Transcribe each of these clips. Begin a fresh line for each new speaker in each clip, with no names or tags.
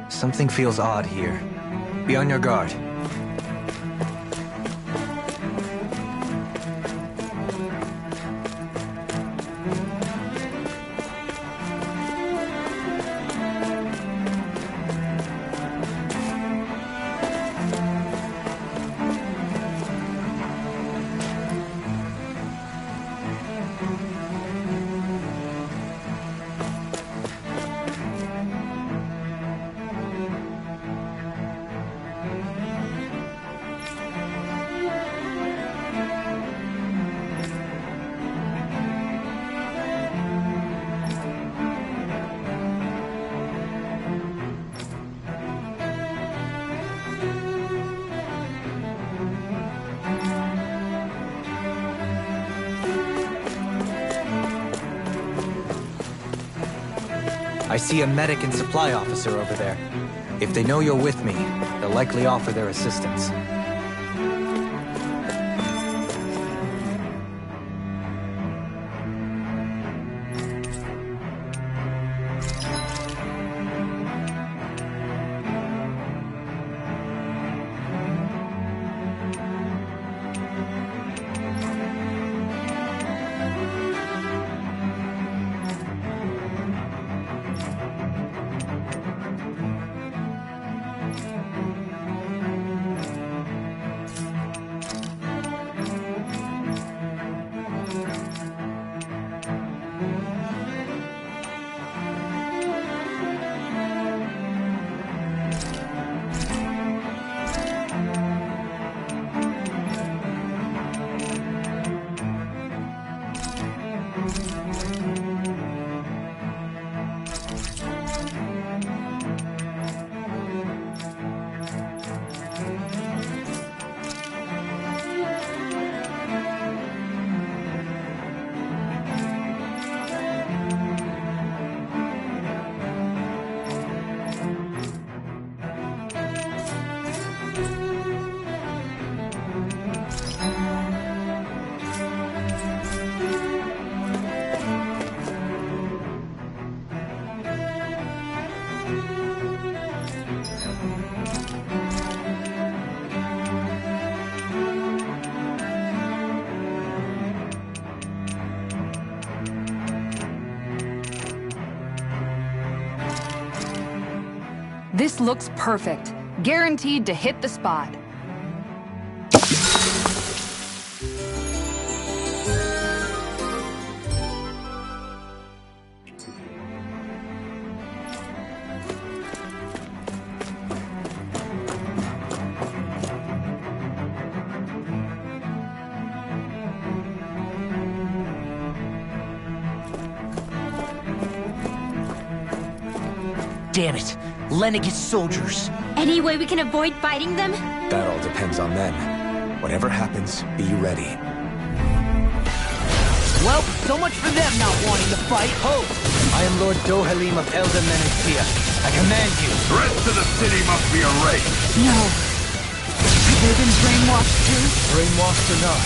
Something feels odd here. Be on your guard. I see a medic and supply officer over there. If they know you're with me, they'll likely offer their assistance.
This looks perfect. Guaranteed to hit the spot.
Damn it! Lenegis soldiers!
Any way we can avoid fighting them?
That all depends on them. Whatever happens, be ready.
Well, so much for them not wanting to fight.
Ho! I am Lord Dohalim of Elda Menethia. I command you.
Threats to the city must be erased.
No. Have they been brainwashed too?
Brainwashed or not,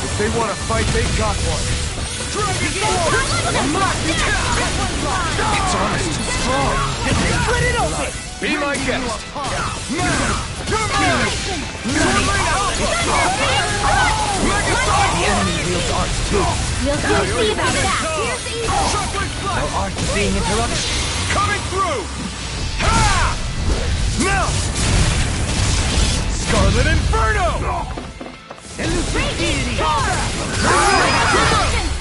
if they want to fight, they got one.
Dragon Sword!
Its arm is too strong.
Split it open!
Be my guest. The enemy wields arts too.
We'll soon see about that. Here's the evil.
Our art is being interrupted.
Coming through! Ha! Melt! Scarlet Inferno!
Raging Storm!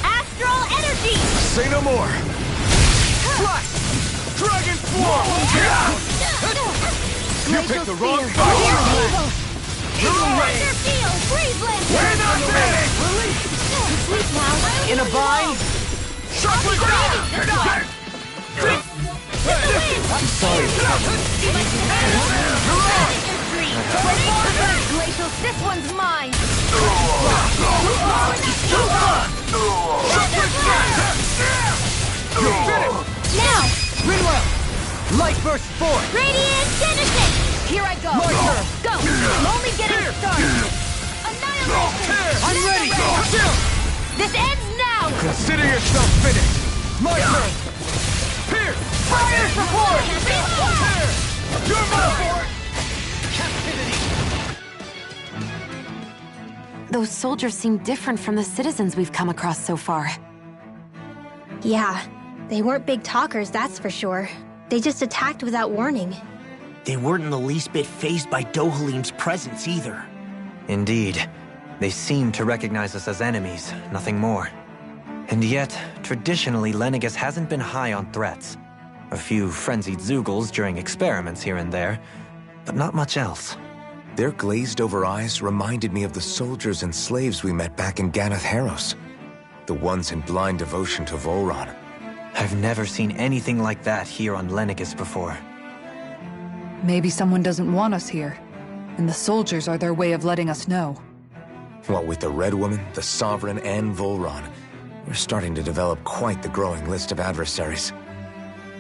Astral Energy!
Say no more! Flash! Dragon Swarm! You picked the wrong fight!
Thunder Field! Freeze Lantern!
We're not dead!
Sleep now!
In a bind?
Sharply down!
I'm sorry.
Glacial, this one's mine! Now!
Rinwell! Light burst forth!
Radiant Genesis! Here I go!
My turn!
Go! I'm only getting started! Annihilation!
I'm ready!
This ends now!
Consider yourself finished! My turn! Pierce!
Fire support!
Those soldiers seem different from the citizens we've come across so far.
Yeah, they weren't big talkers, that's for sure. They just attacked without warning.
They weren't in the least bit fazed by Dohalim's presence either.
Indeed. They seem to recognize us as enemies, nothing more. And yet, traditionally, Lenegis hasn't been high on threats. A few frenzied Zeugles during experiments here and there, but not much else.
Their glazed-over eyes reminded me of the soldiers and slaves we met back in Ganath Haros. The ones in blind devotion to Volron.
I've never seen anything like that here on Lenegis before.
Maybe someone doesn't want us here, and the soldiers are their way of letting us know.
What with the Red Woman, the Sovereign, and Volron, we're starting to develop quite the growing list of adversaries.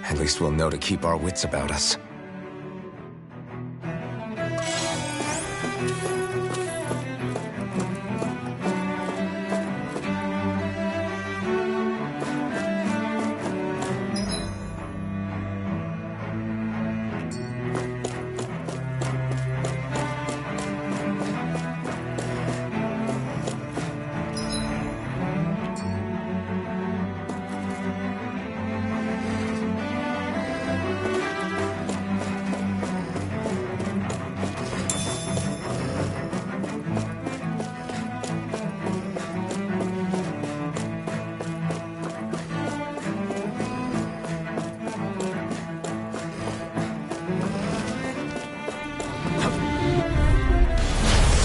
At least we'll know to keep our wits about us.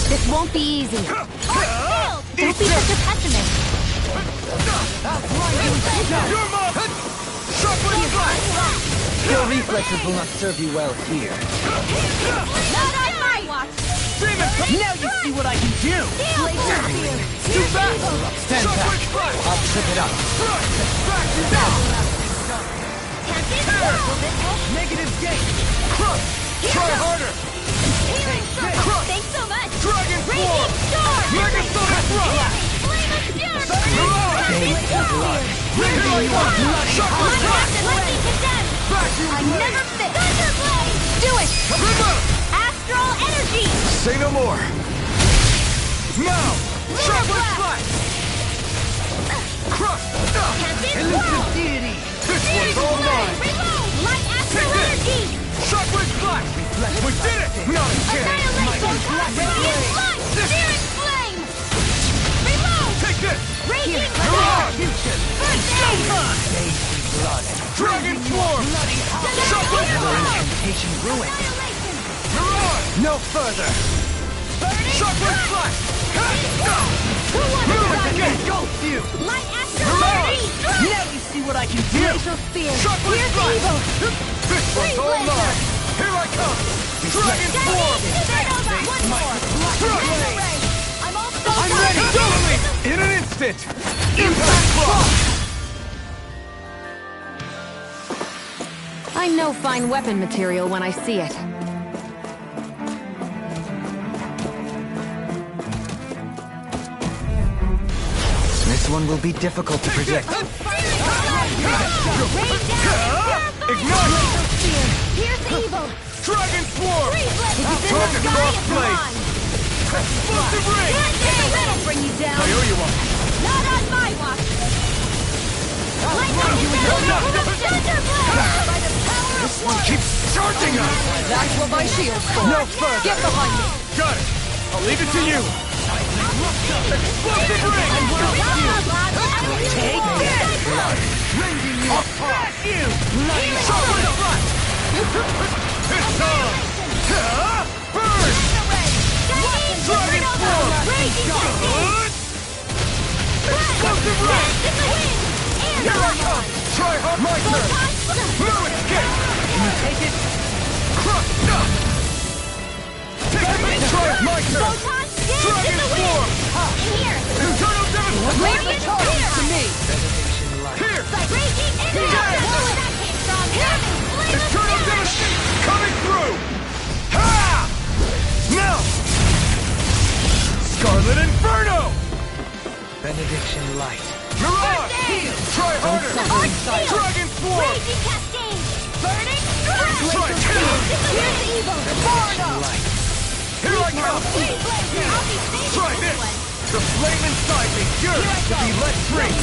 This won't be easy.
Don't be such a pessimist.
Your reflexes will not serve you well here.
Not on my watch.
Now you see what I can do!
Too fast! Stand back. I'll trip it up.
Negative gate!
Try harder!
Thanks so much.
Dragon Form! Megasonic Thrust!
Flame of Fury!
Here I come! Chakra Thrust!
Lightning condemned!
Vacuum
I
Blade!
never fit! Thunderblade! Do it!
Remote!
Astral energy!
Say no more! Now! Chakra Slice! Crush!
Elusive deity!
This one's all mine!
Reload! Light astral energy!
Chakra Slice! We did it! Not a chance!
Annihilation! Radiant light! Searing flame! Reload!
Take this!
Raging
Mirage!
First aid!
Dragon Swarm! Chakra Slice!
Incantation ruin!
Annihilation!
Mirage!
No further!
Chakra Slice!
Who wants
Move
to
it!
die?
Engulf you!
Light astral
Mirage!
energy!
Now you see what I can do!
Glacial spear!
Chakra
Here's
Slice!
evil!
This one's all mine! Here I come! Dragon Swarm!
Supernova! One more!
Crush!
Array! I'm all
I'm ready! Doubling! In an instant! Impact Block!
I know fine weapon material when I see it.
This one will be difficult to project.
Ignite!
Here's evil!
Dragon Swarm!
Reflex!
Target Crossblade! Explosive Ring!
That'll bring you down!
I owe you one!
Not on my watch! Lightning Thunderblade! By the power of one!
Keeps charging us!
That's what my shield's for.
No further!
Get behind me!
Got it! I'll leave it to you! Explosive Ring!
Take this!
Ranging you apart! You! Chakra Slice! It's time! Burn! Dragon Swarm! Explosive Ring! Here I come! Try hard! My turn! No escape!
You take it?
Crush! Take it! Try it! My turn! Dragon Swarm! Internal Devastation!
Radiant Spear!
To me!
Here!
Raging Impact! Where that came from? Flame of
Internal
Fury!
Devastation! Coming through! Ha! Now! Scarlet Inferno!
Benediction Light.
Mirage! Try harder!
Arc Field!
Dragon Swarm!
Raging Cascade!
Burning strike! Here's evil!
Here I come! Try this! The flame inside me yearns to be let free!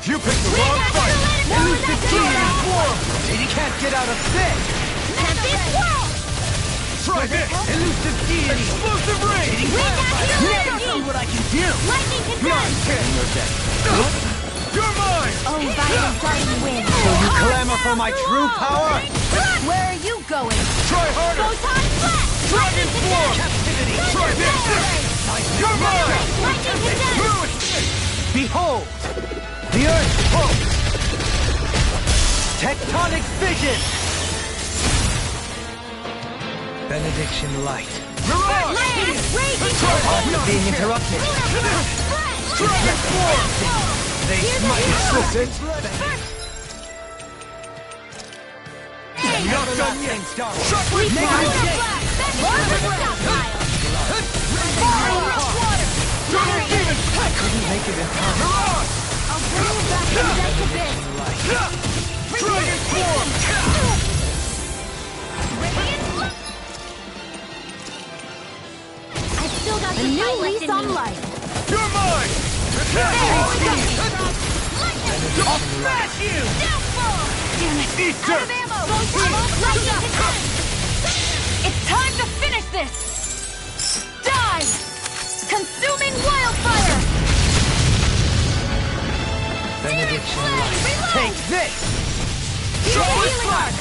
You picked the wrong fight! Elusive Deity form!
And you can't get out of this!
Try this!
Elusive Deity!
Explosive ring!
Never know what I can do!
Lightning
Nice
condemned!
hit! You're mine!
Oh, violent starting wind!
So you clamor for my true power?
Where are you going?
Try harder!
Photon flash!
Dragon form!
Captivity!
Try this! You're mine!
Lightning condemned!
Move!
Behold! The Earth pulse! Tectonic vision! Benediction light.
Mirage!
Raging
You're being interrupted.
Dragon form!
They smite.
Is this it? Not done yet! Shockwave fire! Double demon!
Couldn't make it in time.
Mirage!
I'll bring you back to death abyss!
Dragon form!
I've still got a new lease on life!
You're mine!
I'll smash you!
Damn it!
Easter!
Out of ammo! Lightning condemned! It's time to finish this! Die! Consuming wildfire!
Benediction light.
Reload!
Take this!
Shockwave
Healing
flash!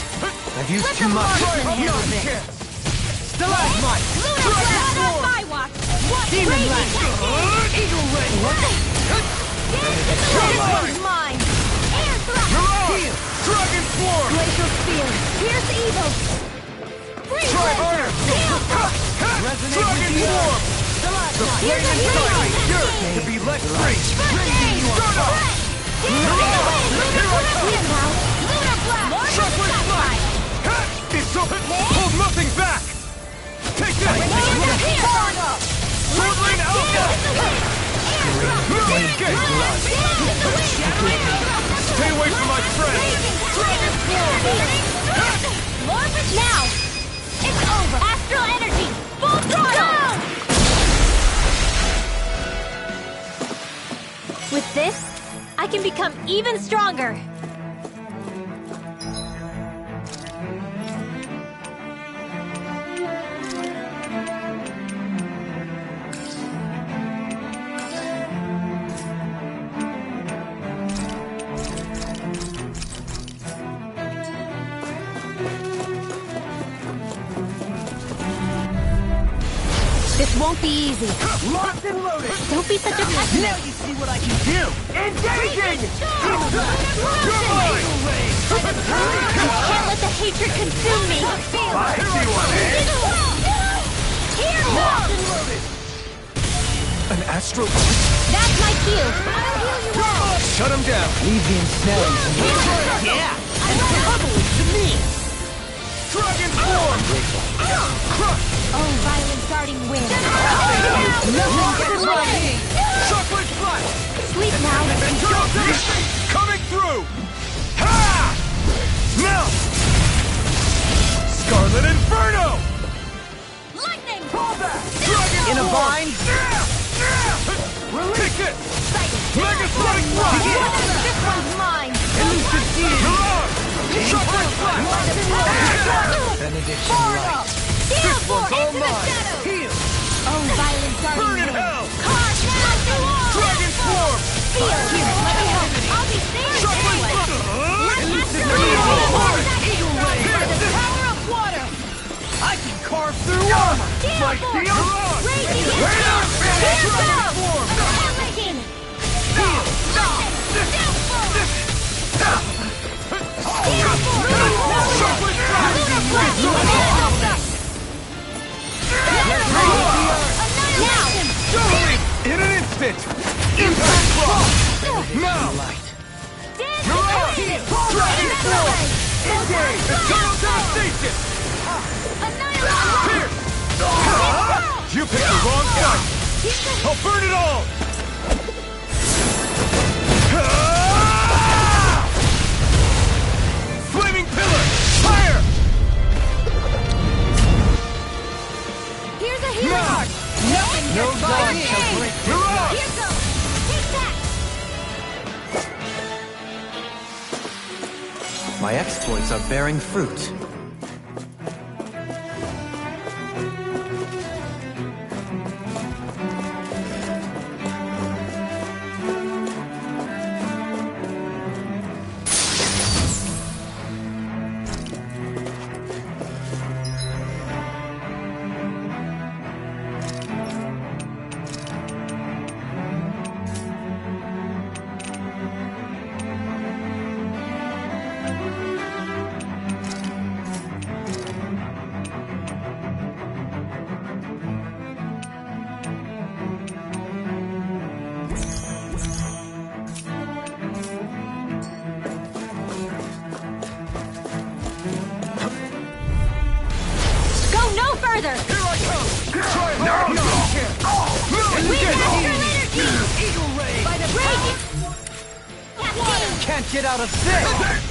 I've used
Flip
too
them
much.
apart.
Can handle
Not
this.
chance!
Stalagmite!
Lunar blast on my watch! What
Demon
crazy
blast!
tactics!
Eagle ray!
This is mine! Air thrust!
Mirage! Dragon form!
Glacial spear! Pierce evil! Freeze
Try
laser!
harder!
Steel thrust!
Dragon form! The flame inside me yearns to be let free! Start up! Shockwave flash! It's so hold nothing back! Take this! Swordling alpha! Escape! Stay away from my friend! Dragon form!
Now! It's over! Astral energy! Full throttle! With this, I can become even stronger! This won't be easy.
Locked and loaded!
Don't be such a pessimist.
Now you see what I can do!
Engaging! You're mine!
Can't let the hatred consume me.
I see one, eh?
Here,
Locked and loaded! An astral...
that's my cue. I'll heal you up.
Shut him down!
Leave the ensnaring to me.
Yeah!
And trouble to me!
Dragon form! Crush!
Oh, violent darting wind.
Nothing gets by me!
Shockwave flash!
Sleep now.
Coming through! Ha! Now! Scarlet Inferno!
Lightning.
Dragon
In a
form!
bind?
Take it! Megasonic thrust!
This one's mine.
Elusive Deity!
Mirage! Shockwave flash!
Benediction light.
Steel
one's
force
all
into the
mine.
shadows.
Heal!
Oh, violent darting
Burn in
wind.
hell!
Cause now.
Dragon form!
Feel. Let me help. I'll be safe
Shockwave
anyway.
flash!
Elusive
Eagle ray!
By the power of water.
I can carve through armor!
Steel
My
force.
steel rod!
Raging
Right
into
up!
Here
Dragon
goes.
form!
Lightning. Steel force.
Shockwave flash!
Lunar blast. Now.
Doubling! In an instant! Impact cross! Now! Mirage! Dragon form! Engage! Total devastation! Pierce! You picked the wrong fight! I'll burn it all! Flaming pillar!
No dog shall break this lock.
Here goes! Take that!
My exploits are bearing fruit.
Further!
Here I come! Try hard! No!
We master energy!
Eagle Ray!
By the break!
Can't get out of this!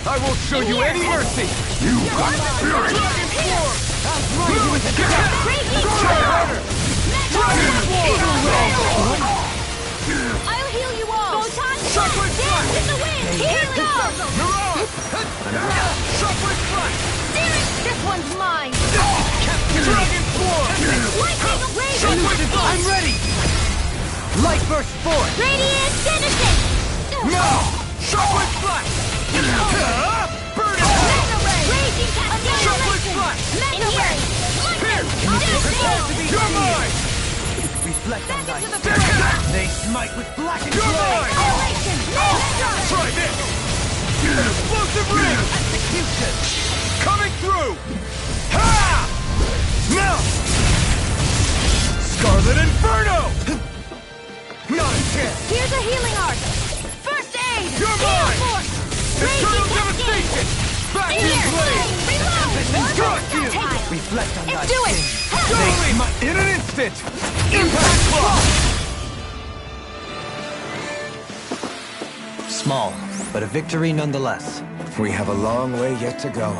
I won't show you any mercy! You got fury!
I'll throw you into death!
Try harder!
Eagle Ray!
I'll heal you all! Photon
Shockwave
Dance in the wind! Here it goes!
Shockwave Flash!
This one's mine!
Dragon Form!
Lightning Abrasion!
I'm ready! Light burst forth!
Radiant Genesis!
Now! Shockwave Flash! Burn it!
Mega Ray! Raging
Shockwave
Annihilation!
Flash!
Mega Ray!
You're mine!
Reflect on
Back into the
light.
fray!
They smite with black and
You're
gray!
mine!
Annihilation! Mega
Try this! Explosive Ring!
Execution!
Coming through! Ha! Now! Scarlet Inferno! Not a chance!
Here's a healing art! First aid!
You're
Heal
mine!
force!
Eternal
Raging
Devastation! Back in
Here!
place!
Reload!
Got you!
Reflect on
Let's
thy
do it!
sting.
Totally! In an instant! Impact Block!
Small, but a victory nonetheless.
We have a long way yet to go.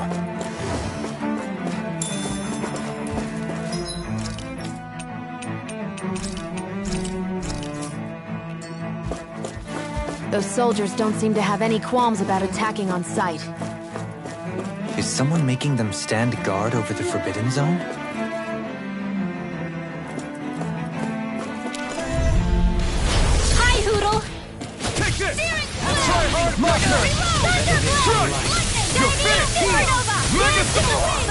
Those soldiers don't seem to have any qualms about attacking on sight.
Is someone making them stand guard over the Forbidden Zone?
Hi, Hoodle!
Take this!
Try
hard, my turn! You're finished! Mega Storm!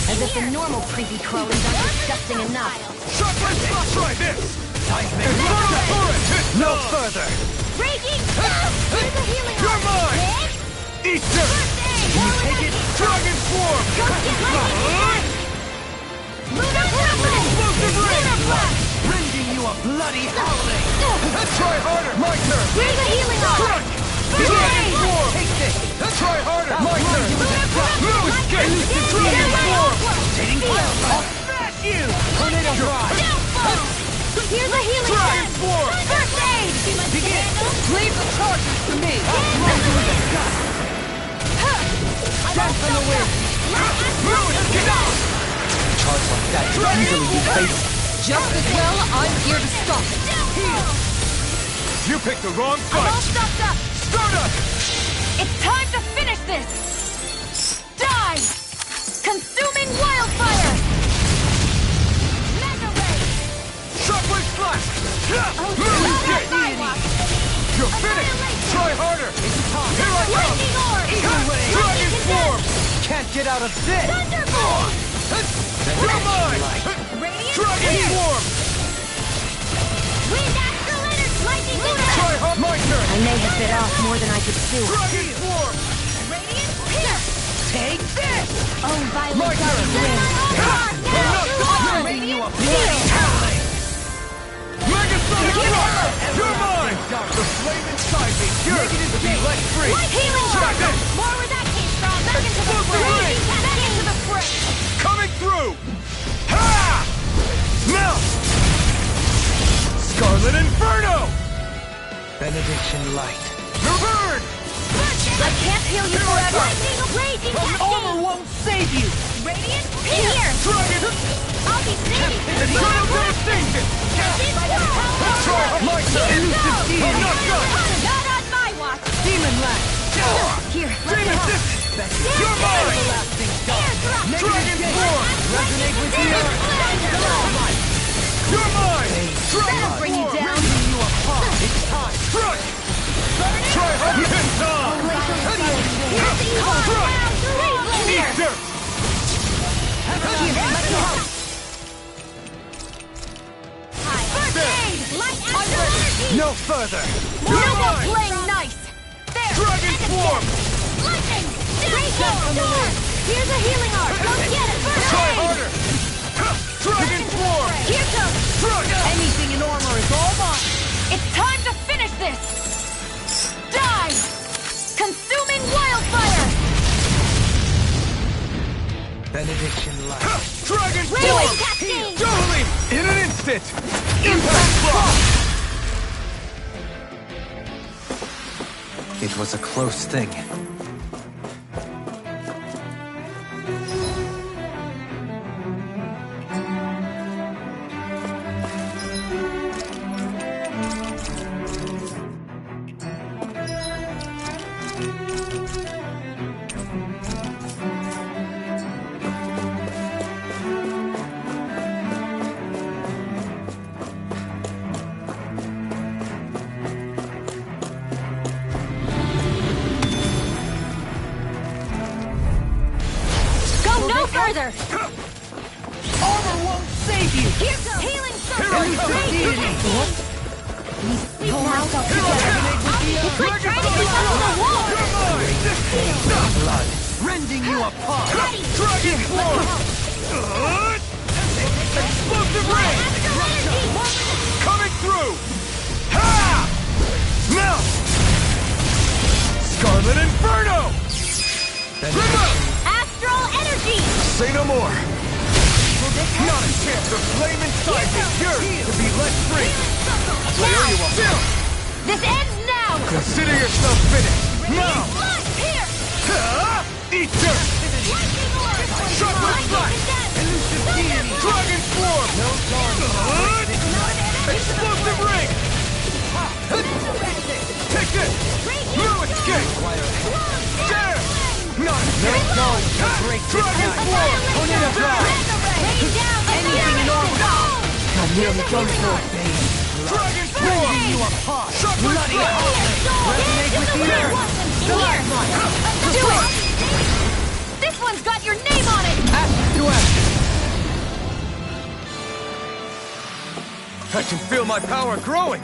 As if the normal creepy crawlies aren't disgusting enough.
Shockwave Flash! Try this! Infernal Torrent!
No further!
Raging! Here's a healing
You're
art!
mine! Easter!
Can you take it?
Dragon Swarm!
Go get lightning! Lunar Grappling!
Explosive Ring!
Lunar Blast!
Rending you a bloody howling!
Try harder! My turn!
Here's a healing art!
Crunch!
First
Dragon
aid!
Swarm!
Take this!
Try harder! My turn!
Lunar Blast!
No escape! Dragon Swarm!
Rotating fire! I'll smash you! Tornado drive!
Here's a healing
Dragon
art!
Swarm!
First aid!
Begin! Leave the charges to me! I'll throw you in the dust! Death on the wind!
Move! Get out!
Charge like that could easily be faced.
Just as well, I'm here to stop it.
You picked the wrong
I'm all
fight!
stocked up!
Stardust!
It's time to finish this! Die! Consuming wildfire! Mega Ray!
Shockwave Flash!
Oh,
Move!
that
Get
sidewalk!
You're finished! Try harder! Here I come!
Lightning orb!
Dragon Swarm!
Can't get out of this!
Thunderbolt!
You're mine!
Radiant
Dragon
Spear!
Swarm!
Wind Astral Energy! Lightning
Try hard! My turn!
I may have bit off more than I could chew.
Dragon Swarm!
Radiant Pierce!
Take this!
Oh,
My
violent
turn!
Rending you a bloody howling!
Megasonic Rock! You're mine! The flame inside me yearns to be let free!
Healing
Try
Orb!
this!
More where that came from! Back into the
Explosive
fray!
Ring!
Back into the fray!
Coming through! Ha! Now! Scarlet Inferno!
Benediction light.
You're burned!
I can't heal you forever! Lightning Raging
Armor won't save you!
Radiant Pierce!
Dragon!
I'll be saving you!
Eternal Devastation! I'm not done!
Not on my watch!
Demon Lash!
Here,
Demon distance! You're mine! Dragon form!
Resonate with the earth!
You're mine! Dragon
Bring you
form!
down! You apart! It's time!
Crush! Try hard! Crush! Eat dirt! No further! You're mine!
Playing nice! There!
Dragon form!
Lightning! Storm! Here's a healing art! Go get it! First
Try
aid!
harder! Dragon form!
Here comes!
Crush!
Anything in armor is all mine!
It's time to finish this! Die! Consuming wildfire!
Benediction light.
Dragon
Railway
form!
cascade!
Dohalim! In an instant! Impact block!
It was a close thing.
Further!
Armor won't save you!
Here goes! Healing
Here I come!
What?
Pull myself together! It's like trying to get up to the wall!
You're mine!
Blood.
Rending you apart!
Ready!
Dragon form! Explosive ray!
Astral energy!
Coming through! Ha! Now! Scarlet Inferno! Remote!
Astral energy!
Say no more! Not a chance! The flame inside me yearns to be let free! There you are! Still!
This ends now!
Consider yourself finished! Now!
Blood! Here!
Eat dirt!
Lightning orb!
Shockwave strike! Dragon swarm! Explosive ring! Take this! No escape! Dare! Not escape! Dragon swarm!
Rain down the
Anything in armor!
I'm
nearly done for, babe.
Dragon swarm!
You apart!
Shockwave strike!
Resonate with the earth!
Do it! This one's got your name on it!
Ash to ash!
I can feel my power growing!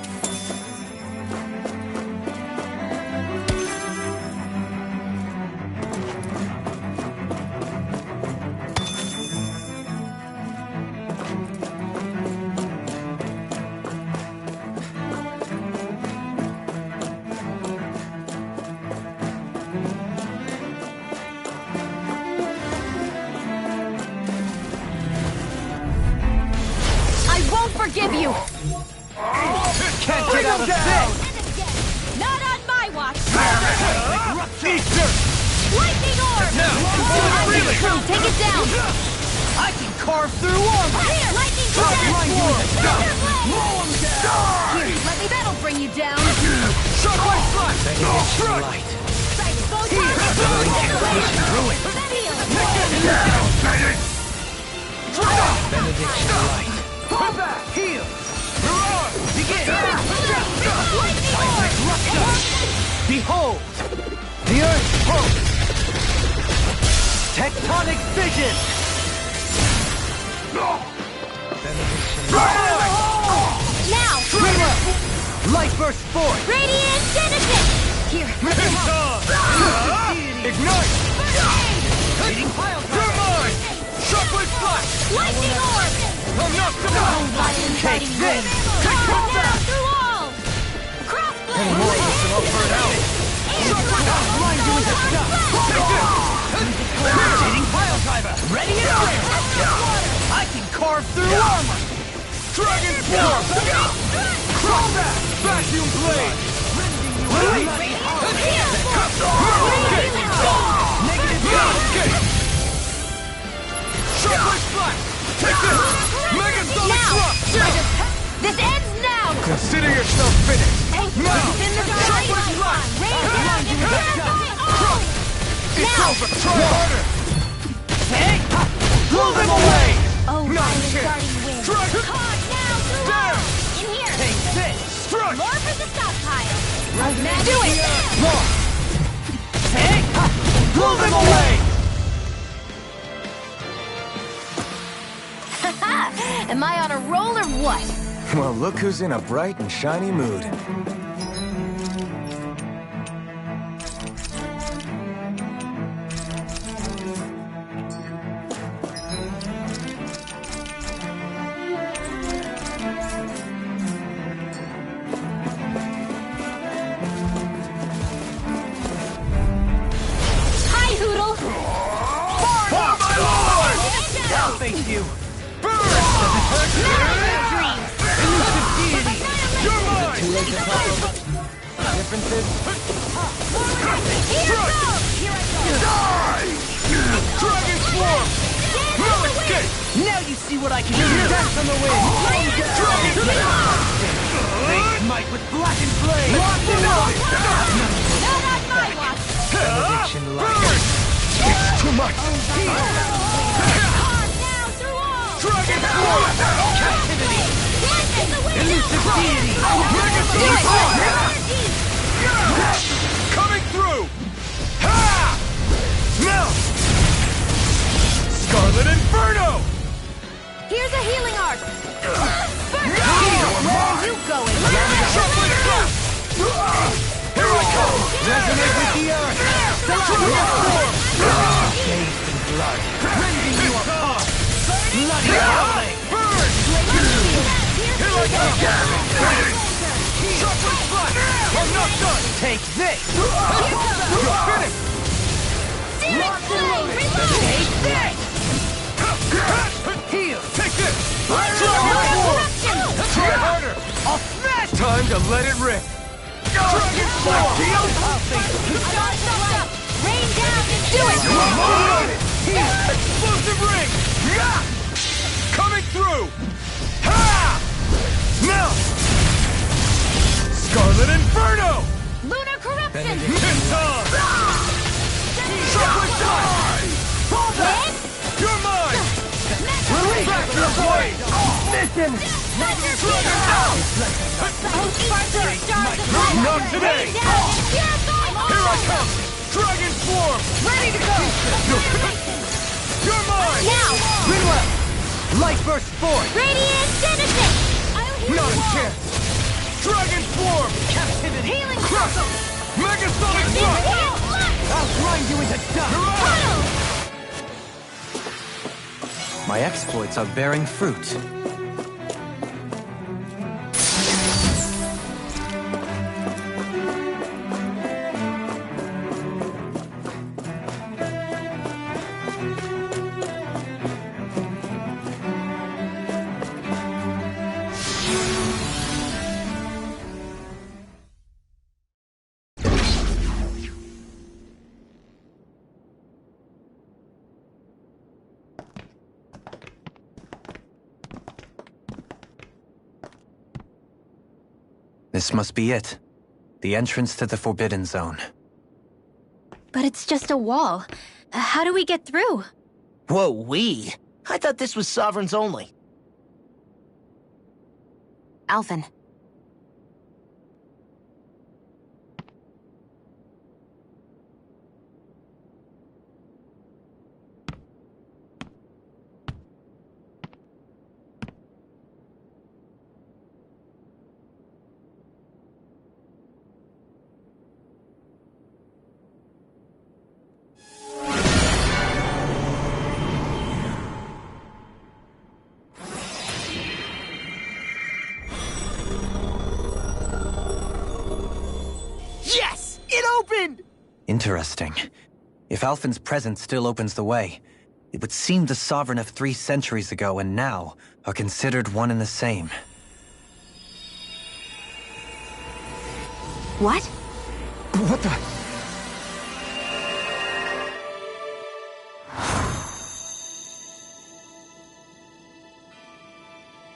Forgive you!
Can't get out of this!
Not on my watch!
Eat dirt!
Lightning orb!
Now! Really?
Take it down!
I can carve through armor!
Here, lightning Let me, that'll bring you down!
Shockwave slash!
Benediction light. Benediction light.
Pull back! Heal! Mirage! Begin!
Behold! The Earth pulse! Tectonic vision!
Benediction light.
Now!
Light burst forth!
Radiant Genesis! Here, let me help!
Ignite!
Leading pile
You're mine! Shockwave slash!
Lightning orb!
I'm not surprised!
Take this!
Come now through all! Crossblade!
Blind you into stuff! Leading pile driver! Ready and ready! I can carve through armor!
Dragon form! Cross that! Vacuum blade! Shockwave slash! Take this! Megasonic thrust!
This
yourself finished! Now!
In the
Sharpest left! It's over! Try harder!
Hey! Blow them away!
Oh,
No
Ryan is
chance!
starting to win.
Strike!
Caught now, through
Down!
In here!
Take this!
Strike!
More for the stockpile!
Do it! More! Hey! Blow them away!
Am I on a roll or what?
Well, look who's in a bright and shiny mood.
Hi, Hoodle!
Oh my lord!
I'll face you!
You're mine!
Differences?
Die! Dragon Swarm! No escape!
Now you see what I can do! Dance on the wind!
Dragon
They smite with blackened blade!
Not on my watch!
Benediction light!
It's too much!
Caught now, through all!
Dragon Swarm!
Captivity!
Dance in the wind!
Elusive deity!
Megasonic Swarm! Coming through! Ha! Now! Scarlet Inferno!
Here's a healing arc!
Where are you going?
Chocolate Blast! Here I come!
Resonate with the earth!
Dragon Swarm!
Bathed in blood! Rending you apart! Bloody howling!
Burn! Here I come! Chocolate Blast! I'm not done!
Take this!
You're finished!
Take this! Heal!
Take this! Dragon Swarm! Try harder!
I'll smash!
Time to let it rip! Dragon Swarm!
Rain down and do it!
Explosive ring! Coming through! Ha! Now! Scarlet Inferno!
Lunar corruption!
Tinton! Chocolate Die! You're mine! Back to the blade!
Listen!
Not today! Here I come! Dragon Swarm!
Ready to go!
You're mine!
Now!
Rinwell! Light burst forth!
Radiant Genesis!
Not a chance! Dragon Swarm!
Captivity!
Healing
Crush! Megasonic Thrust!
I'll grind you into dust!
My exploits are bearing fruit. This must be it. The entrance to the Forbidden Zone.
But it's just a wall. How do we get through?
Whoa, we? I thought this was Sovereigns only.
Alphen.
Yes! It opened!
Interesting. If Alphen's presence still opens the way, it would seem the Sovereign of 3 centuries ago and now are considered one and the same.
What?
What the?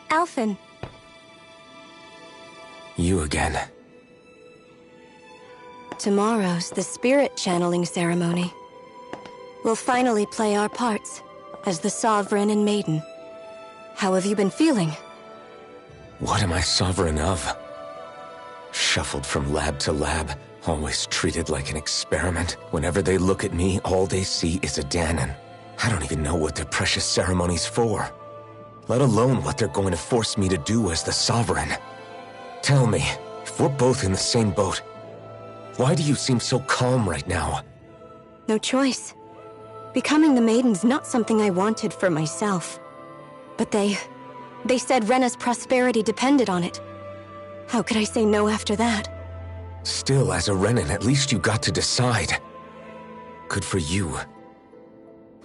Alphen.
You again.
Tomorrow's the spirit channeling ceremony. We'll finally play our parts as the Sovereign and Maiden. How have you been feeling?
What am I sovereign of? Shuffled from lab to lab, always treated like an experiment. Whenever they look at me, all they see is a Dahnan. I don't even know what their precious ceremony's for, let alone what they're going to force me to do as the Sovereign. Tell me, if we're both in the same boat, why do you seem so calm right now?
No choice. Becoming the Maiden's not something I wanted for myself. But they said Rena's prosperity depended on it. How could I say no after that?
Still, as a Renan, at least you got to decide. Good for you.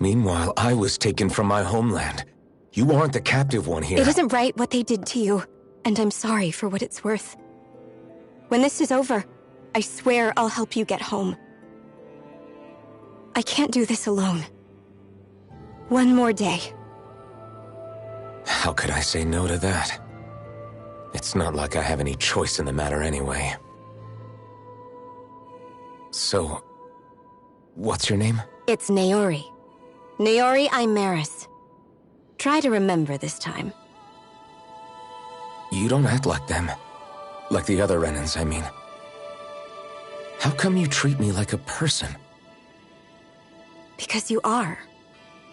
Meanwhile, I was taken from my homeland. You aren't the captive one here.
It isn't right what they did to you, and I'm sorry for what it's worth. When this is over, I swear I'll help you get home. I can't do this alone. One more day.
How could I say no to that? It's not like I have any choice in the matter anyway. So, what's your name?
It's Naori. Naori Imeris. Try to remember this time.
You don't act like them. Like the other Renans, I mean. How come you treat me like a person?
Because you are.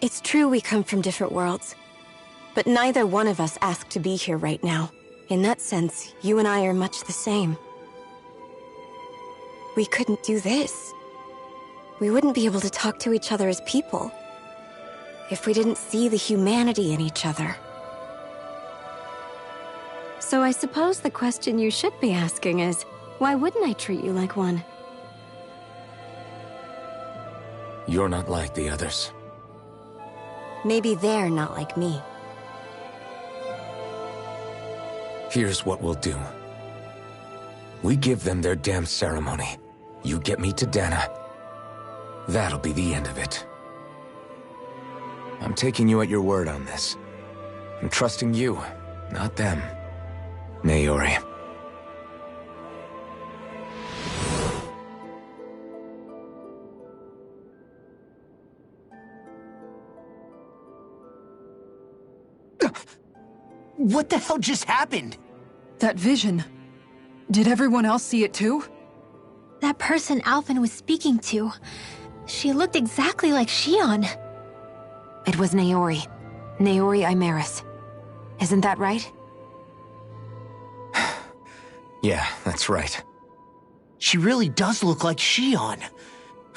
It's true we come from different worlds. But neither one of us asked to be here right now. In that sense, you and I are much the same. We couldn't do this. We wouldn't be able to talk to each other as people if we didn't see the humanity in each other. So I suppose the question you should be asking is, why wouldn't I treat you like one?
You're not like the others.
Maybe they're not like me.
Here's what we'll do. We give them their damn ceremony. You get me to Dahna. That'll be the end of it. I'm taking you at your word on this. I'm trusting you, not them. Naori.
What the hell just happened?
That vision. Did everyone else see it too?
That person Alphen was speaking to, she looked exactly like Xion.
It was Naori. Naori Imeris. Isn't that right?
Yeah, that's right.
She really does look like Xion.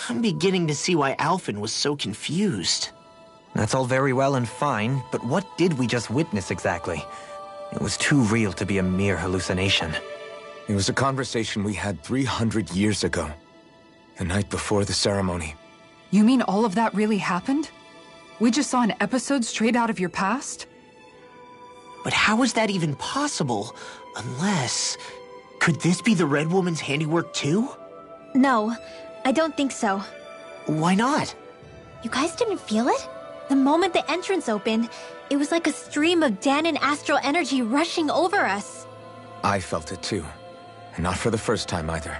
I'm beginning to see why Alphen was so confused.
That's all very well and fine, but what did we just witness exactly? It was too real to be a mere hallucination.
It was a conversation we had 300 years ago. The night before the ceremony.
You mean all of that really happened? We just saw an episode straight out of your past?
But how is that even possible? Unless... Could this be the Red Woman's handiwork too?
No, I don't think so.
Why not?
You guys didn't feel it? The moment the entrance opened, it was like a stream of Dahnan astral energy rushing over us.
I felt it too. And not for the first time either.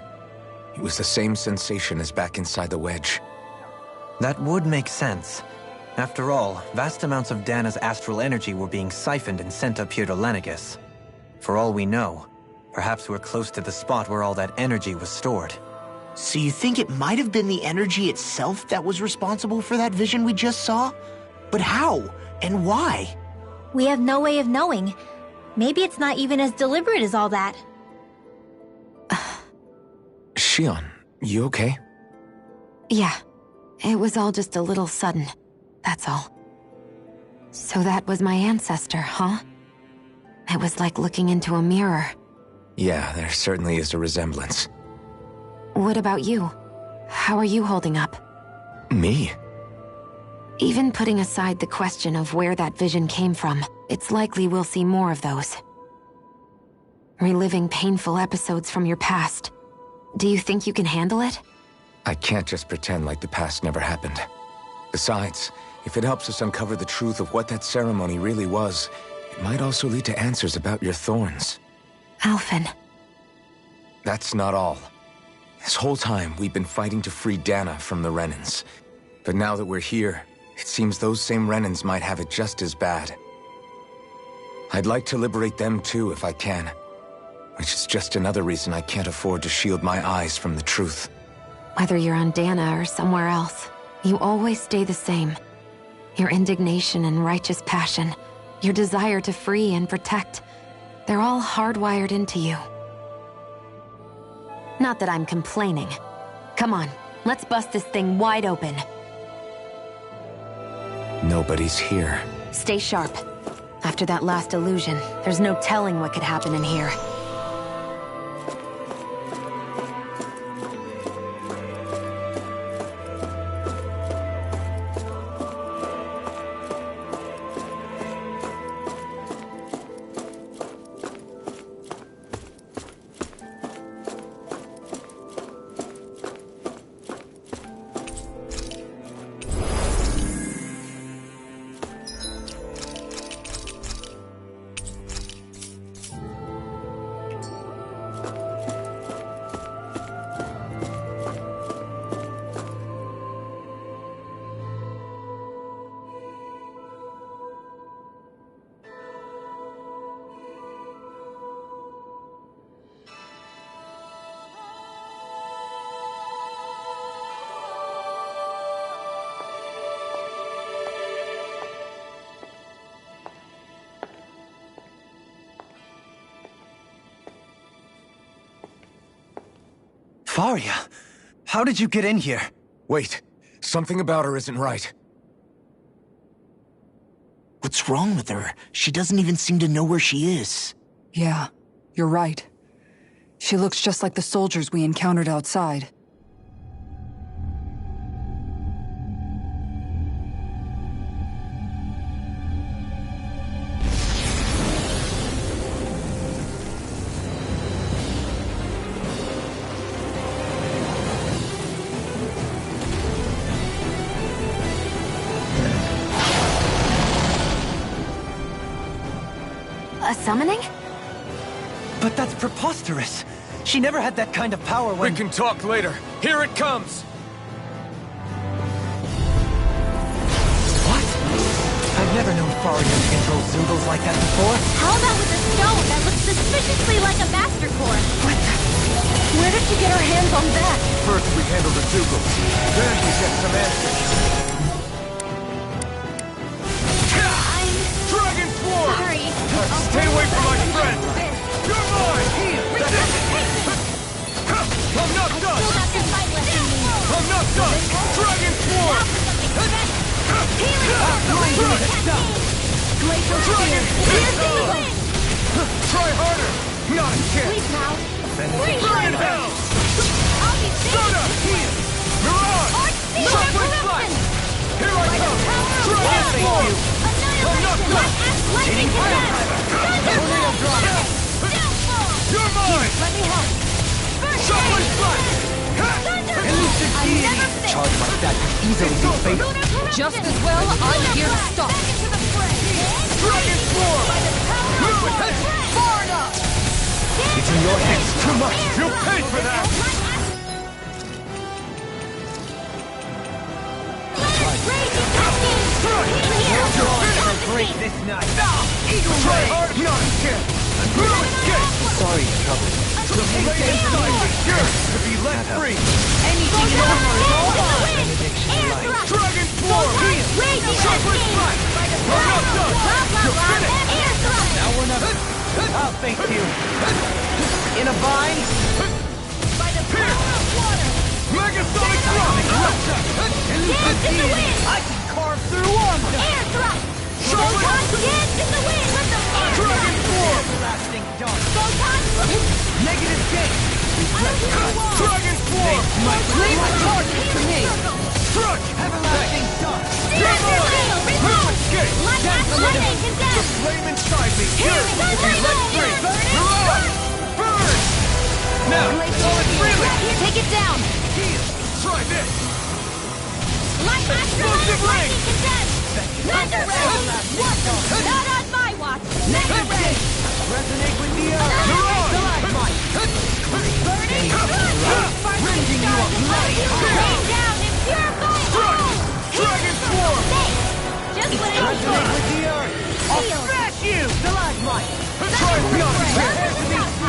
It was the same sensation as back inside the wedge.
That would make sense. After all, vast amounts of Dahna's astral energy were being siphoned and sent up here to Lenegis. For all we know, perhaps we're close to the spot where all that energy was stored.
So you think it might have been the energy itself that was responsible for that vision we just saw? But how? And why?
We have no way of knowing. Maybe it's not even as deliberate as all that.
Xion, you okay?
Yeah. It was all just a little sudden. That's all. So that was my ancestor, huh? It was like looking into a mirror.
Yeah, there certainly is a resemblance.
What about you? How are you holding up?
Me?
Even putting aside the question of where that vision came from, it's likely we'll see more of those. Reliving painful episodes from your past. Do you think you can handle it?
I can't just pretend like the past never happened. Besides, if it helps us uncover the truth of what that ceremony really was, it might also lead to answers about your thorns.
Alphen,
That's not all. This whole time, we've been fighting to free Dana from the Renans. But now that we're here, it seems those same Renans might have it just as bad. I'd like to liberate them too if I can. Which is just another reason I can't afford to shield my eyes from the truth.
Whether you're on Dana or somewhere else, you always stay the same. Your indignation and righteous passion, your desire to free and protect, they're all hardwired into you. Not that I'm complaining. Come on, let's bust this thing wide open.
Nobody's here.
Stay sharp. After that last illusion, there's no telling what could happen in here.
Faria, how did you get in here?
Wait, something about her isn't right.
What's wrong with her? She doesn't even seem to know where she is.
Yeah, you're right. She looks just like the soldiers we encountered outside.
A summoning?
But that's preposterous. She never had that kind of power when—
We can talk later. Here it comes!
What? I've never known Faria to control Zeugles like that before.
How about with a stone that looks suspiciously like a Master Core?
What the? Where did she get her hands on that?
First we handle the Zeugles, then we get some answers. Dragon Sword!
Sorry.
Stay away from my friend! You're mine! That's it! I'm not done!
Still got some fight left in me.
I'm not done! Dragon Sword!
Glacial Spear. Piercing the wind.
Try harder! Not a chance!
Please now.
Burn in hell!
I'll be safe.
Soda! Mirage!
Arch Spear
Southwest
Corruption.
Flash! Here I come!
Power of
Dragon
will.
Sword!
Annihilation. Light axe lightning contest. Thunderbolt. Downfall.
You're mine!
Let me help. First
Southwest
aid.
Flash!
Thunderbolt. I never fail.
Charge like that could easily be fatal.
Lunar corruption.
Just as well, I'm here to stop.
Back into the fray.
Dragon Sword!
By the power of
Move!
will.
Far enough!
It's in your hands.
Too much! You'll pay for that!
Break this night.
Eagle Ray! Not a chance! No escape!
Sorry to trouble you.
The blade inside is yours to be let free!
Anything more is all mine.
Dragon Sword! Southwest Flash! I'm not done! You're finished!
Now we're not— I'll thank you. In a bind?
Megasonic Thrust!
Dance in the wind!
I can carve through armor!
Air thrust! Photon dance in the wind! With the air
Dragon
thrust!
Sword!
Everlasting dark.
Photon
Negative gate.
Dragon Sword!
Leave the target to me.
Struck!
Everlasting dark.
You're mine! No escape!
Light axe lightning
The
contest!
flame inside me yearns to be let free! Mirage! Burn! Now, while it's freely!
Take it down!
Try this!
Light axe
Explosive ring!
lightning contest! Thunder ray! Not on my watch! Mega ray!
Resonate with the earth.
Mirage!
Stalagmite.
you up!
Rain down and purify all!
Dragon Swarm!
Just what I was
Resonate with the earth! I'll smash you! Stalagmite! Try not to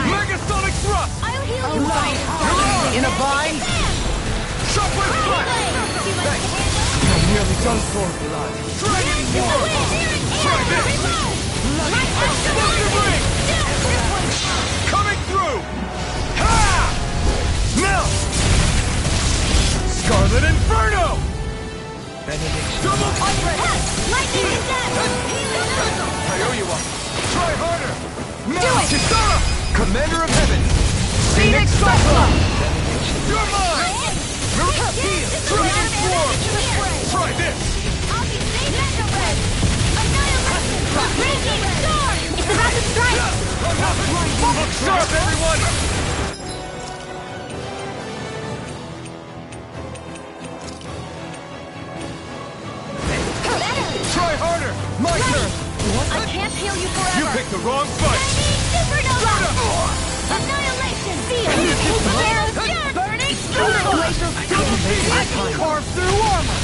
Megasonic Thrust!
I'll heal you all!
In a bind? Shockwave Slash! I'm nearly done for, blood. Dragon Swarm! Try this! Explosive Ring! Coming through! Ha! Now! Scarlet Inferno! Benediction! Double Pirate!
Lightning is dead!
I owe you one! Try harder! Now! Kisara! Commander of Heaven! Phoenix Cyclone! You're mine! Heal! Dragon Swarm! Try this!
I'll be safe at the red! Annihilation! Raging Storm! It's about to strike!
Look sharp, everyone! Try harder! My turn!
I can't heal you forever!
You picked the wrong fight!
Supernova! Annihilation! Burning
I can carve through armor!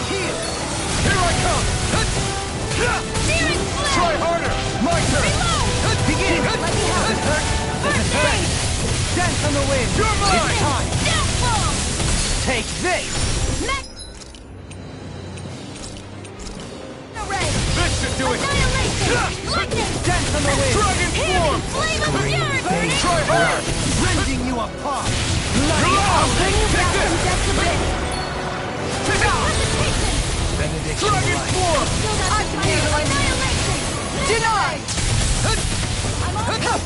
Heal! Here I come! Try harder! My turn! Begin! Dance on the wind! You're mine! It's time! Take this! This should do it! Dance on the wind! Dragon Swarm! Try hard! Rending you apart! I'll bring you back from death to bit! Benediction! Dragon Swarm! I can handle annihilation! Denied! I'm almost up!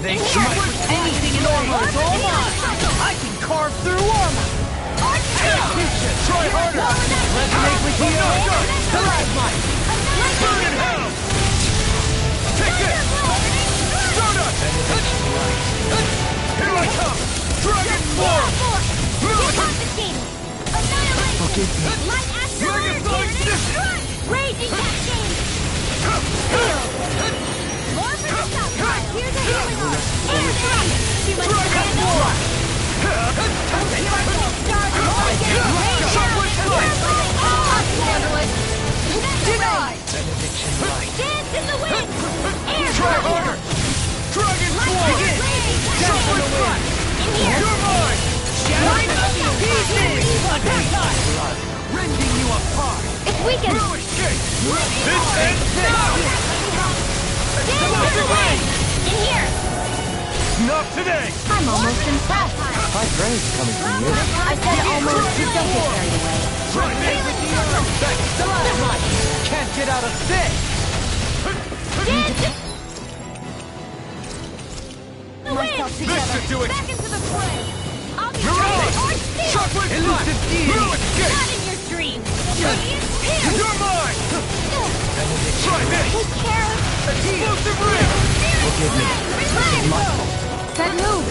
They can't put anything in armor, it's all mine! I can carve through armor! Try harder! Resonate with the earth! Stalagmite! Burn in hell! Take this! Stardust! Here I come! Dragon Swarm! Forgive me. Megasonic Distance!
Raging Cascade! More for the stockpile! Here's a healing orb! Air drop! Too much to handle!
Denied!
Dance in the wind! Air
Try harder! Dragon Swarm! Begin! Jump with front! You're mine! Shattering pieces! Attack time! Rending you apart!
It's weakened!
No escape! This ends now!
Dance in the wind! In here!
Not today!
I'm almost impressed!
High praise coming from you.
I said almost, don't get carried away.
Try this! That Stalagmite can't get out of this! This should do it!
Back into the fray! I'll be
Mirage!
or steel!
Shockwave Elusive Deity! No escape!
Not in your dreams! Radiant Pierce!
You're mine! Try this!
Take care of...
Explosive Ring!
Forgive me.
That move!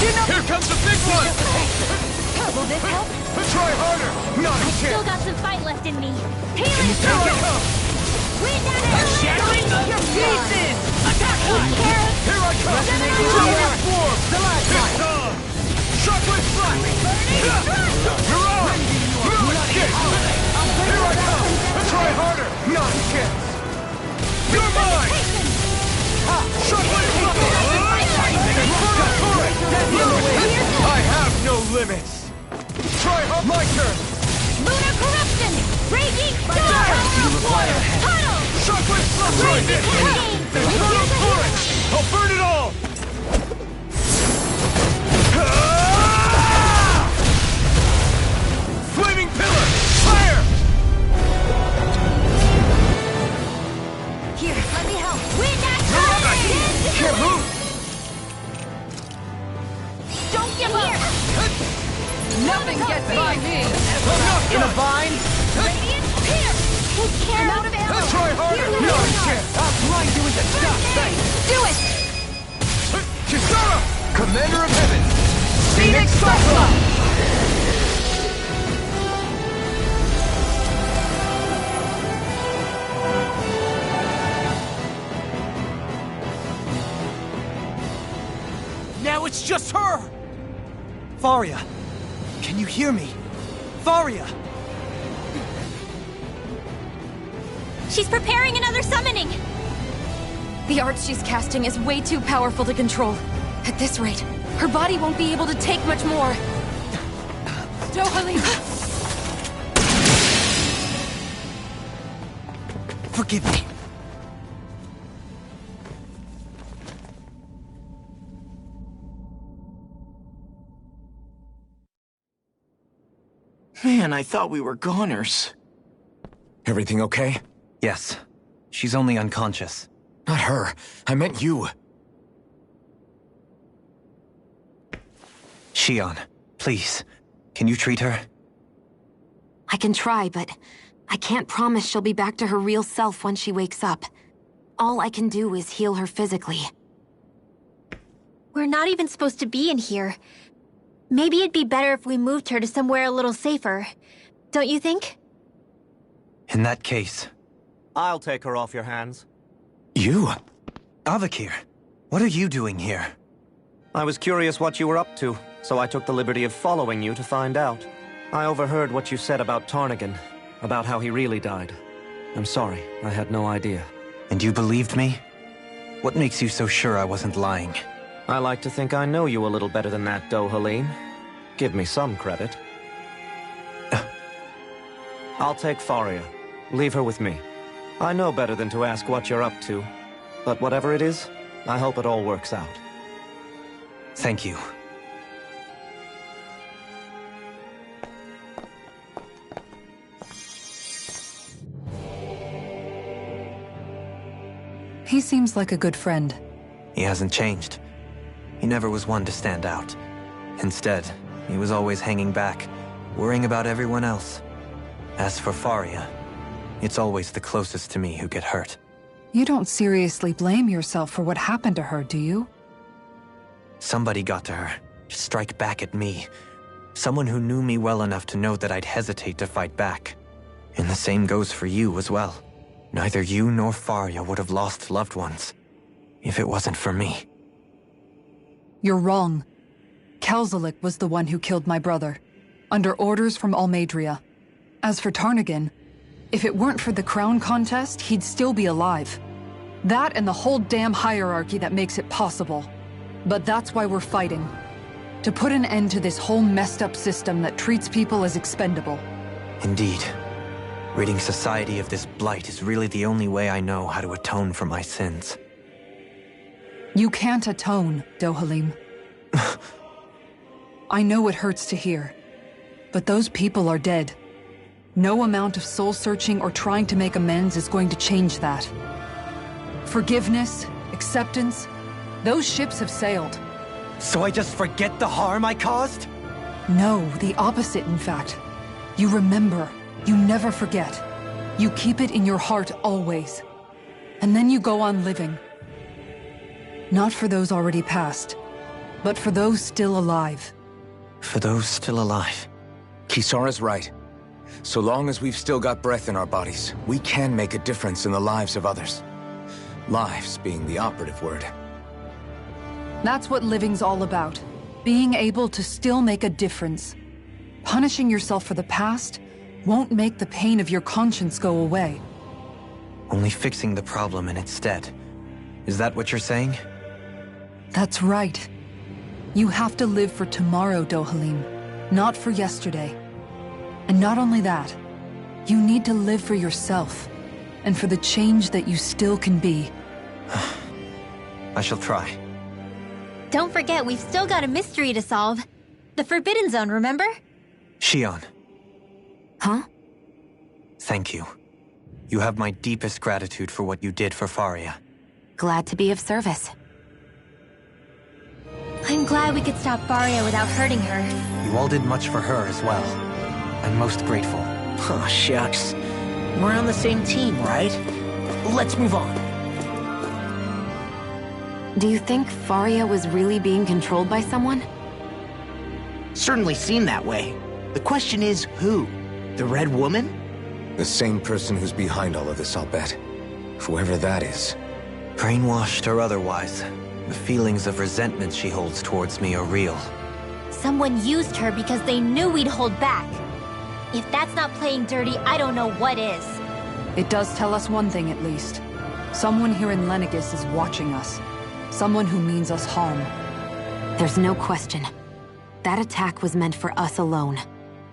Here comes the big one!
Will this help?
Try harder! Not a
Still
chance!
got some fight left in me. Healing
Here
Storm!
it comes!
Wind out
Shattering your pieces! Attack time!
Care of...
Here I come! Dragon Swarm! It's on! Shockwave Slash! Mirage! No escape! Here I come! Try harder! Not a chance! You're mine! Shockwave Slash! I have no limits! Try hard! My turn!
Lunar Corruption! Raging Storm! Tunnel!
Shockwave Slash! Try this! Infernal Torrent! I'll burn it all! Flaming Pillar! Fire!
Here, let me help. Wind action!
Can't move!
Don't give up!
Nothing gets by me!
In a bind?
Radiant Pierce! Take care of it!
Try harder! No chance! I'll grind you into dust!
Do it!
Kisara! Commander of Heaven! Phoenix Cyclone! It's just her!
Faria! Can you hear me? Faria!
She's preparing another summoning!
The art she's casting is way too powerful to control. At this rate, her body won't be able to take much more. Dohalim!
Forgive me.
Man, I thought we were goners.
Everything okay?
Yes. She's only unconscious.
Not her. I meant you.
Shion, please. Can you treat her?
I can try, but I can't promise she'll be back to her real self when she wakes up. All I can do is heal her physically.
We're not even supposed to be in here. Maybe it'd be better if we moved her to somewhere a little safer. Don't you think?
In that case...
I'll take her off your hands.
You?
Avakir, what are you doing here?
I was curious what you were up to, so I took the liberty of following you to find out. I overheard what you said about Tarnagin, about how he really died. I'm sorry, I had no idea.
And you believed me? What makes you so sure I wasn't lying?
I like to think I know you a little better than that, Dohalim. Give me some credit. I'll take Faria. Leave her with me. I know better than to ask what you're up to. But whatever it is, I hope it all works out.
Thank you.
He seems like a good friend.
He hasn't changed. He never was one to stand out. Instead, he was always hanging back, worrying about everyone else. As for Faria, it's always the closest to me who get hurt.
You don't seriously blame yourself for what happened to her, do you?
Somebody got to her, to strike back at me. Someone who knew me well enough to know that I'd hesitate to fight back. And the same goes for you as well. Neither you nor Faria would have lost loved ones, if it wasn't for me.
You're wrong. Kelzelik was the one who killed my brother, under orders from Almeidrea. As for Tarnagin, if it weren't for the crown contest, he'd still be alive. That and the whole damn hierarchy that makes it possible. But that's why we're fighting. To put an end to this whole messed up system that treats people as expendable.
Indeed. Ridding society of this blight is really the only way I know how to atone for my sins.
You can't atone, Dohalim. I know it hurts to hear, but those people are dead. No amount of soul-searching or trying to make amends is going to change that. Forgiveness, acceptance, those ships have sailed.
So I just forget the harm I caused?
No, the opposite, in fact. You remember. You never forget. You keep it in your heart always. And then you go on living. Not for those already passed, but for those still alive.
For those still alive.
Kisara's right. So long as we've still got breath in our bodies, we can make a difference in the lives of others. Lives being the operative word.
That's what living's all about. Being able to still make a difference. Punishing yourself for the past won't make the pain of your conscience go away.
Only fixing the problem in its stead. Is that what you're saying?
That's right. You have to live for tomorrow, Dohalim, not for yesterday. And not only that, you need to live for yourself, and for the change that you still can be.
I shall try.
Don't forget, we've still got a mystery to solve. The Forbidden Zone, remember?
Shion.
Huh?
Thank you. You have my deepest gratitude for what you did for Faria.
Glad to be of service.
I'm glad we could stop Faria without hurting her.
You all did much for her as well. I'm most grateful.
Oh, shucks. We're on the same team, right? Let's move on.
Do you think Faria was really being controlled by someone?
Certainly seemed that way. The question is, who? The Red Woman?
The same person who's behind all of this, I'll bet. Whoever that is.
Brainwashed or otherwise, The feelings of resentment she holds towards me are real.
Someone used her because they knew we'd hold back. If that's not playing dirty, I don't know what is.
It does tell us one thing at least. Someone here in Lenegis is watching us. Someone who means us harm.
There's no question. That attack was meant for us alone.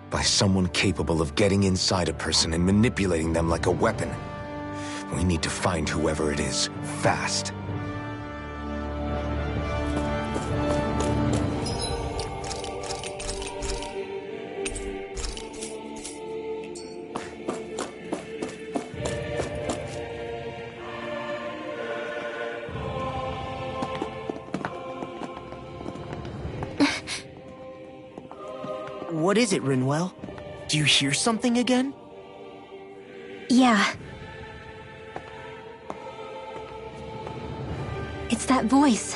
By someone capable of getting inside a person and manipulating them like a weapon. We need to find whoever it is, fast.
What is it, Rinwell? Do you hear something again?
Yeah. It's that voice.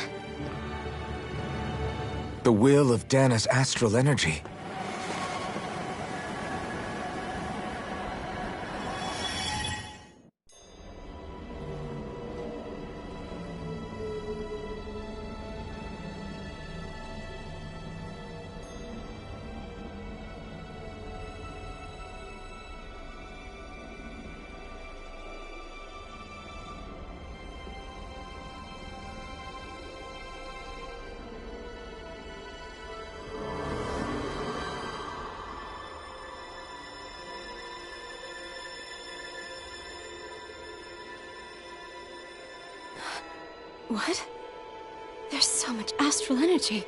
The will of Dana's astral energy.
What? There's so much astral energy.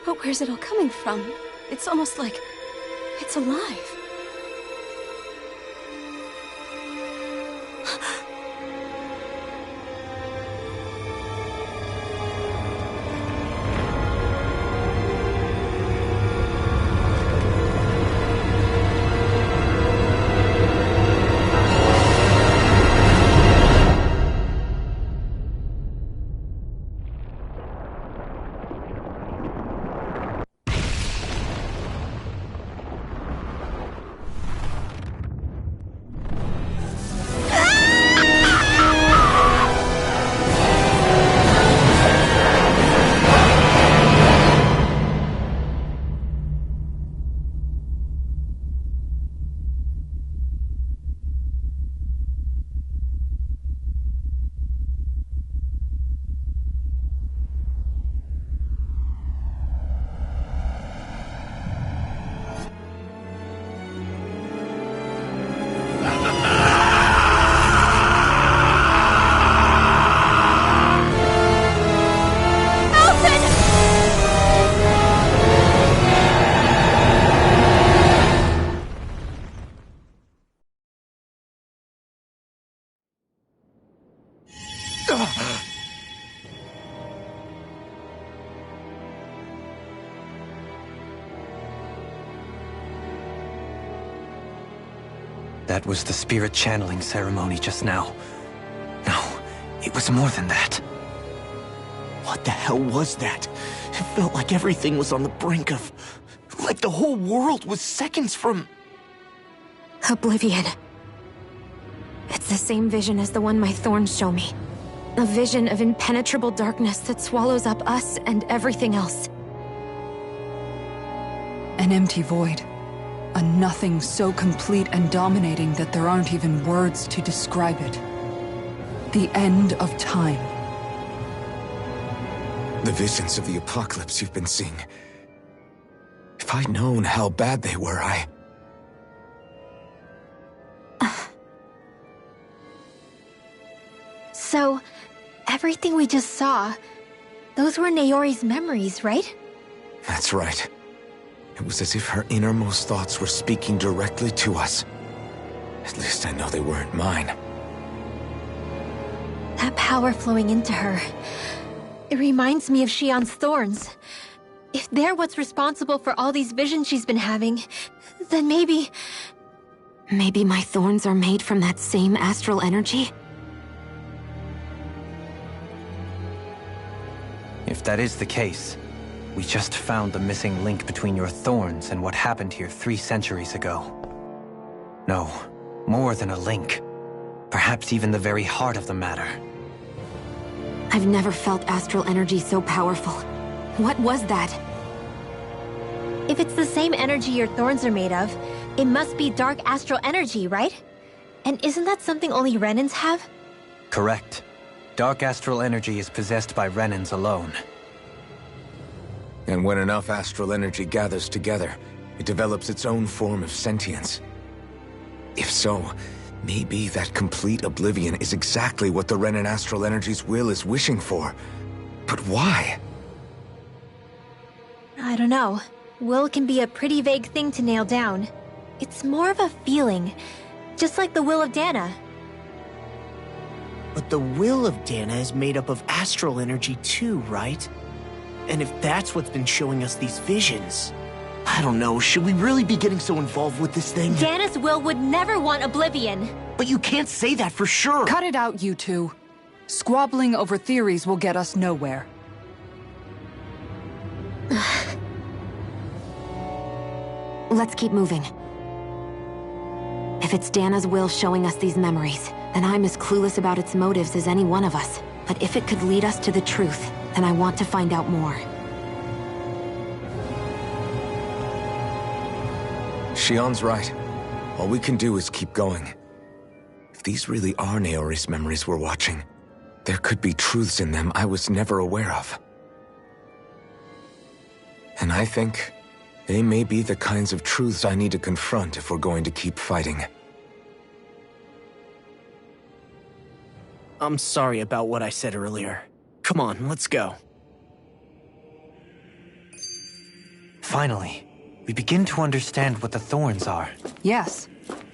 But where's it all coming from? It's almost like it's alive.
That was the spirit channeling ceremony just now. No, it was more than that.
What the hell was that? It felt like everything was on the brink of... like the whole world was seconds from...
Oblivion. It's the same vision as the one my thorns show me. A vision of impenetrable darkness that swallows up us and everything else.
An empty void. A nothing so complete and dominating that there aren't even words to describe it. The end of time.
The visions of the apocalypse you've been seeing. If I'd known how bad they were,
So, everything we just saw, those were Naori's memories, right?
That's right. It was as if her innermost thoughts were speaking directly to us. At least I know they weren't mine.
That power flowing into her. It reminds me of Shionne's thorns. If they're what's responsible for all these visions she's been having, then maybe...
Maybe my thorns are made from that same astral energy?
If that is the case, we just found the missing link between your thorns and what happened here 3 centuries ago. No, more than a link. Perhaps even the very heart of the matter.
I've never felt astral energy so powerful. What was that?
If it's the same energy your thorns are made of, it must be dark astral energy, right? And isn't that something only Renans have?
Correct. Dark astral energy is possessed by Renans alone.
And when enough astral energy gathers together, it develops its own form of sentience. If so, maybe that complete oblivion is exactly what the Renan astral energy's will is wishing for. But why?
I don't know. Will can be a pretty vague thing to nail down. It's more of a feeling, just like the will of Dana.
But the will of Dana is made up of astral energy too, right? And if that's what's been showing us these visions... I don't know, should we really be getting so involved with this thing?
Dana's will would never want oblivion.
But you can't say that for sure.
Cut it out, you two. Squabbling over theories will get us nowhere.
Let's keep moving. If it's Dana's will showing us these memories, then I'm as clueless about its motives as any one of us. But if it could lead us to the truth, then I want to find out more.
Shionne's right. All we can do is keep going. If these really are Naori's memories we're watching, there could be truths in them I was never aware of. And I think they may be the kinds of truths I need to confront if we're going to keep fighting.
I'm sorry about what I said earlier. Come on, let's go.
Finally, we begin to understand what the thorns are.
Yes,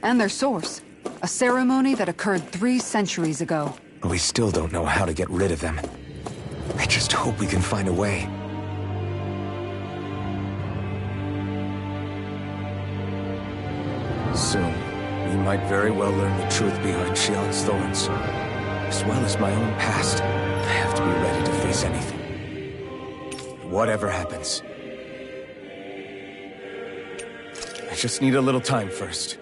and their source. A ceremony that occurred 3 centuries ago.
But we still don't know how to get rid of them. I just hope we can find a way. Soon, we might very well learn the truth behind Shionne's thorns. As well as my own past, I have to be ready to face anything. Whatever happens. I just need a little time first.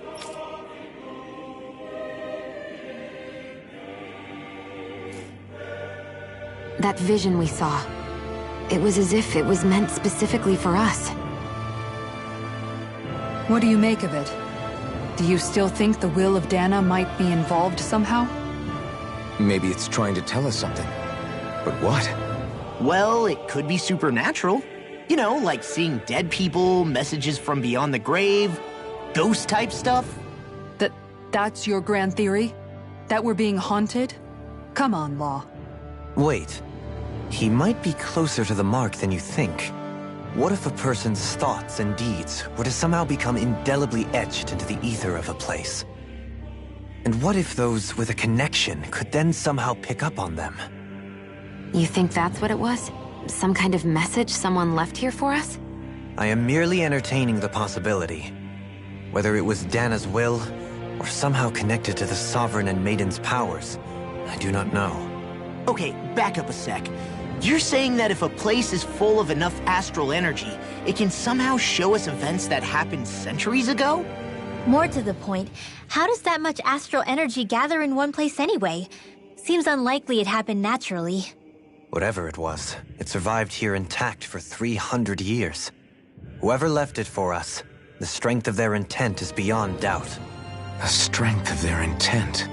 That vision we saw, it was as if it was meant specifically for us.
What do you make of it? Do you still think the will of Dana might be involved somehow?
Maybe it's trying to tell us something. But what?
Well, it could be supernatural. You know, like seeing dead people, messages from beyond the grave, ghost-type stuff.
That's your grand theory? That we're being haunted? Come on, Law.
Wait. He might be closer to the mark than you think. What if a person's thoughts and deeds were to somehow become indelibly etched into the ether of a place? And what if those with a connection could then somehow pick up on them?
You think that's what it was? Some kind of message someone left here for us?
I am merely entertaining the possibility. Whether it was Dana's will, or somehow connected to the Sovereign and Maiden's powers, I do not know.
Okay, back up a sec. You're saying that if a place is full of enough astral energy, it can somehow show us events that happened centuries ago?
More to the point, how does that much astral energy gather in one place anyway? Seems unlikely it happened naturally.
Whatever it was, it survived here intact for 300 years. Whoever left it for us, the strength of their intent is beyond doubt.
The strength of their intent?